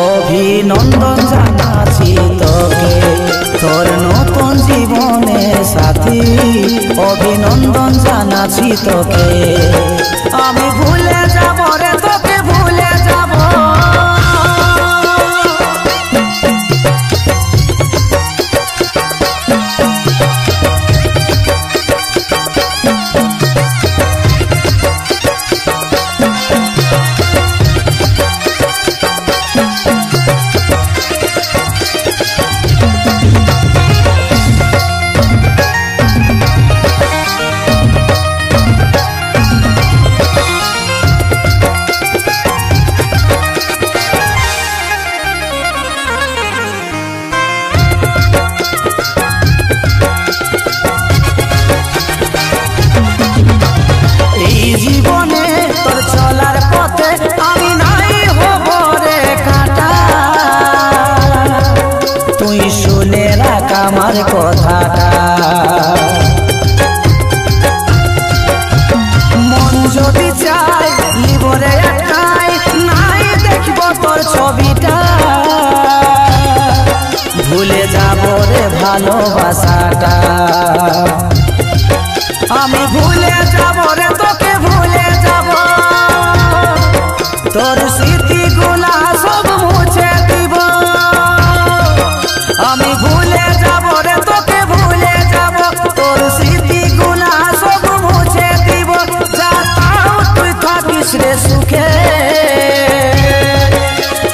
অভিনন্দন জানাছি তোকে তোর নতুন জীবনে সাথী। অভিনন্দন জানাছি তোকে, আমি ভুলে যাব রে তোকে ভুলে যাব। জীবনে তোর চলার পথে আমি নাই হব রে কাটা, তুই শুনে রাখ আমার কথাটা। মন যদি চাই লিবরে একটাই, নাই দেখব তোর ছবিটা। ভুলে যাব রে ভালোবাসাটা, আমি ভুলে যাব রে তোকে ভুলে যাব। তোর স্মৃতিগুলা সব মুছে দিব, আমি ভুলে যাব রে তোকে ভুলে যাব। তোর স্মৃতিগুলা সব মুছে দিব, যা তাও তুই থাকিস রে সুখে।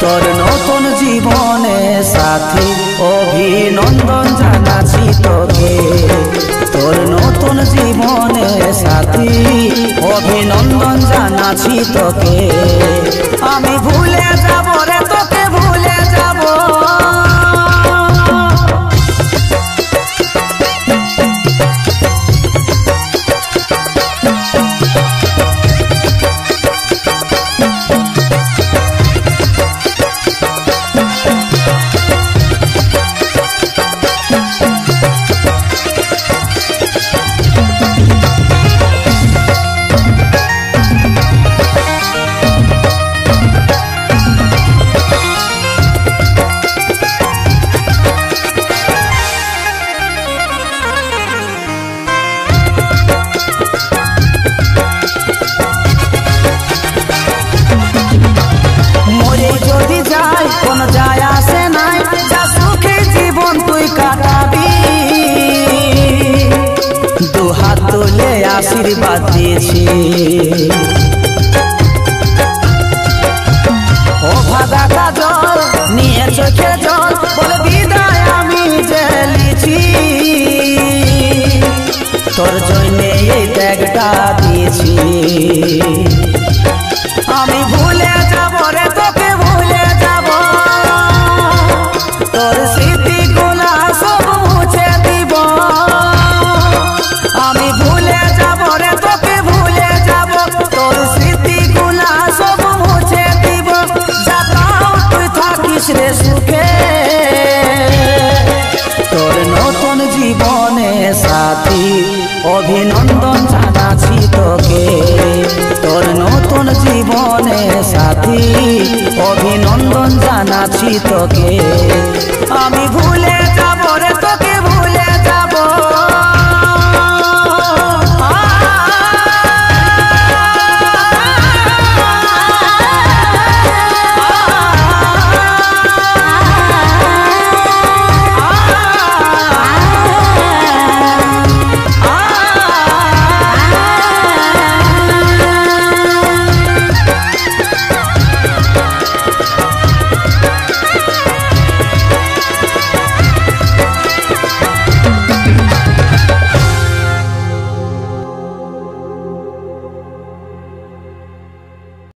তোর নতুন জীবনে সাথী অভিনন্দন জানাছি তোকে, তোর নতুন জীবনে সাথী অভিনন্দন জানাছি তোকে। আমি ভুলে যাব রে তোকে ভুলে যাব। যদি যাই কোন যায় আসে নাই, যা সুখে জীবন তুই কাটাবি। দু হাত তুলে আশীর্বাদ দিয়েছি, ও ভাগা কাজল নিয়ে চোখে জল বলে বিদায় আমি জেলেছি। তোর জন্যে এই ত্যাগটা দিয়েছি, আমি ভুলে যাব রে তোকে ভুলে যাব। তোর স্মৃতিগুলা সব মুছে দিব, আমি ভুলে যাব রে তোকে ভুলে যাব। তোর স্মৃতিগুলা সব মুছে দিব, যা তাও তুই থাকিস রে সুখে। তোর নতুন জীবনে সাথী অভিনন্দন জানাছি তোকে, তোর নতুন জীবনে সাথী অভিনন্দন জানাছি তোকে। আমি ভুলে যাব